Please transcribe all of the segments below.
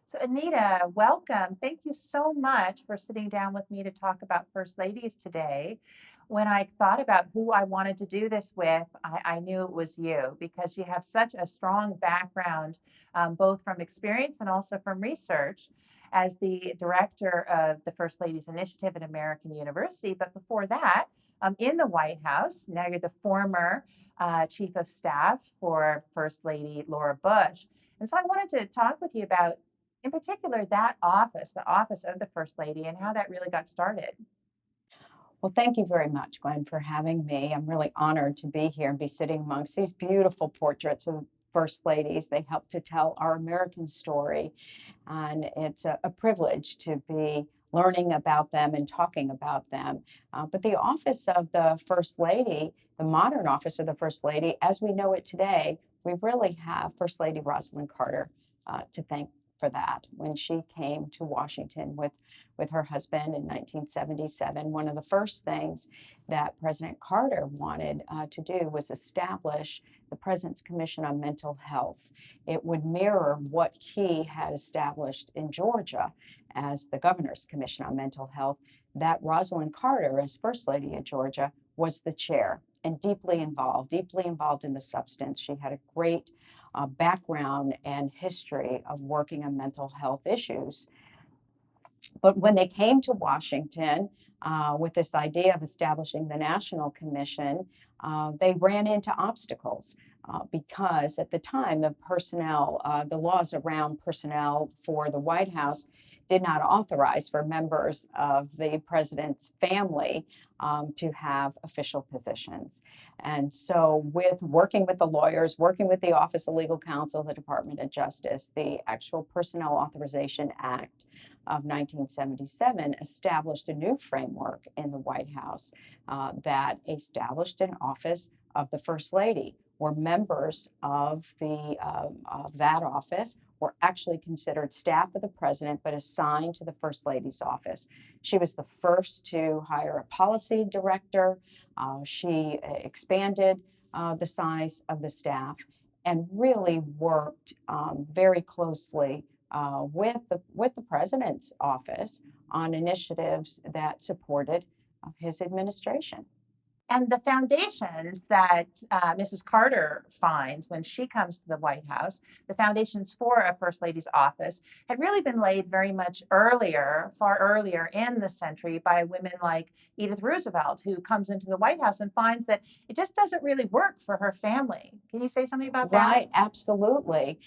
So, Anita, welcome. Thank you so much for sitting down with me to talk about First Ladies today. When I thought about who I wanted to do this with, I knew it was you because you have such a strong background, both from experience and also from research as the director of the First Ladies Initiative at American University. But before that, in the White House, now you're the former chief of staff for First Lady Laura Bush. And so I wanted to talk with you about in particular, that office, the office of the First Lady, and how that really got started. Well, thank you very much, Gwen, for having me. I'm really honored to be here and be sitting amongst these beautiful portraits of First Ladies. They help to tell our American story, and it's a privilege to be learning about them and talking about them. But the office of the First Lady, the modern office of the First Lady, as we know it today, we really have First Lady Rosalynn Carter to thank for that. When she came to Washington with her husband in 1977, one of the first things that President Carter wanted to do was establish the President's Commission on Mental Health. It would mirror what he had established in Georgia as the Governor's Commission on Mental Health. That Rosalynn Carter, as First Lady of Georgia, was the chair and deeply involved in the substance. She had a great background and history of working on mental health issues. But when they came to Washington with this idea of establishing the National Commission, they ran into obstacles because at the time, the laws around personnel for the White House did not authorize for members of the president's family to have official positions. And so, with working with the lawyers, working with the Office of Legal Counsel, the Department of Justice, the actual Personnel Authorization Act of 1977 established a new framework in the White House that established an office of the First Lady, where members of that office were actually considered staff of the president, but assigned to the First Lady's office. She was the first to hire a policy director. She expanded the size of the staff and really worked very closely with the president's office on initiatives that supported his administration. And the foundations that Mrs. Carter finds when she comes to the White House, the foundations for a First Lady's office, had really been laid very much earlier, far earlier in the century by women like Edith Roosevelt, who comes into the White House and finds that it just doesn't really work for her family. Can you say something about that? Right, absolutely.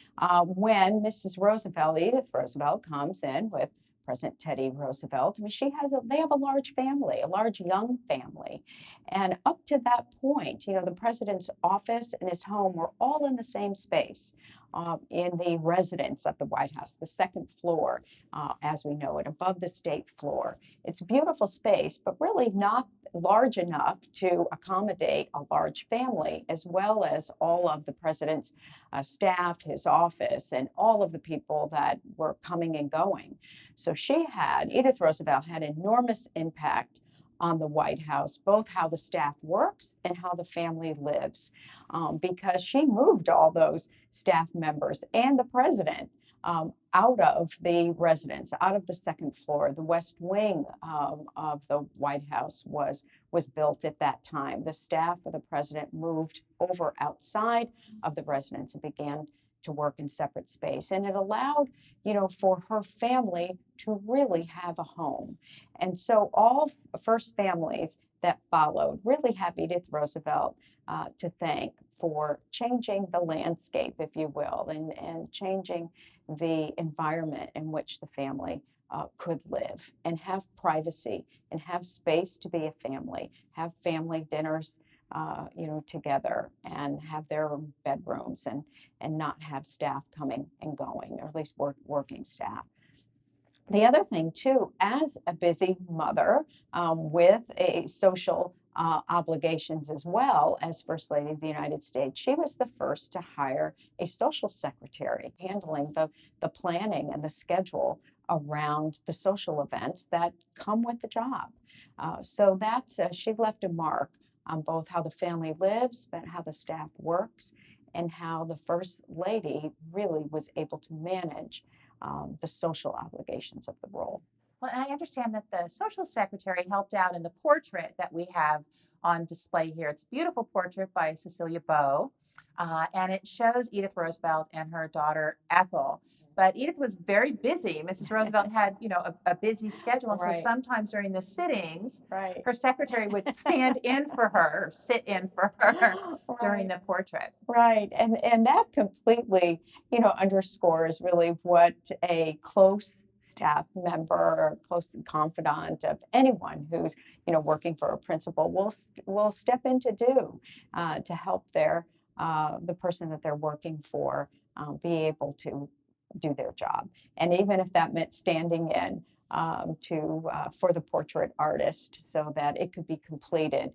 When Mrs. Roosevelt, Edith Roosevelt, comes in with President Teddy Roosevelt, I mean, they have a large family, a large young family. And up to that point, the president's office and his home were all in the same space in the residence of the White House, the second floor, as we know it, above the state floor. It's a beautiful space, but really not large enough to accommodate a large family, as well as all of the president's staff, his office, and all of the people that were coming and going. So Edith Roosevelt had enormous impact on the White House, both how the staff works and how the family lives, because she moved all those staff members and the president out of the residence, out of the second floor. The West Wing of the White House was built at that time. The staff of the president moved over outside of the residence and began to work in separate space. And it allowed, for her family to really have a home. And so all first families that followed really have Edith Roosevelt to thank for changing the landscape, if you will, and changing the environment in which the family could live and have privacy and have space to be a family, have family dinners together and have their own bedrooms and not have staff coming and going, or at least working staff. The other thing, too, as a busy mother with a social obligations as well as First Lady of the United States, she was the first to hire a social secretary handling the planning and the schedule around the social events that come with the job. So she left a mark on both how the family lives, but how the staff works, and how the First Lady really was able to manage the social obligations of the role. Well, and I understand that the social secretary helped out in the portrait that we have on display here. It's a beautiful portrait by Cecilia Bow, and it shows Edith Roosevelt and her daughter Ethel. But Edith was very busy. Mrs. Roosevelt had, a busy schedule, and so Right, sometimes during the sittings, right. her secretary would stand in for her, or sit in for her during Right. the portrait. Right. And that completely, underscores really what a close staff member or close confidant of anyone who's, working for a principal will step in to do to help the person that they're working for be able to do their job. And even if that meant standing in to for the portrait artist so that it could be completed,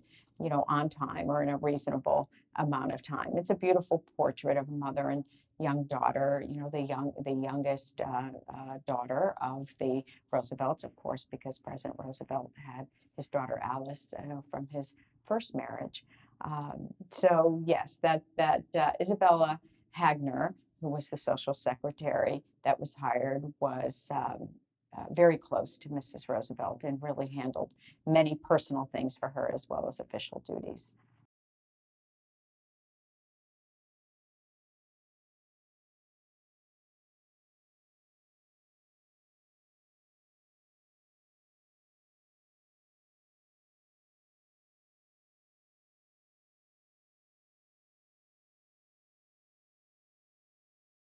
on time or in a reasonable amount of time. It's a beautiful portrait of a mother and young daughter. The youngest daughter of the Roosevelts, of course, because President Roosevelt had his daughter Alice from his first marriage. So yes, that Isabella Hagner, who was the social secretary that was hired, was very close to Mrs. Roosevelt and really handled many personal things for her as well as official duties.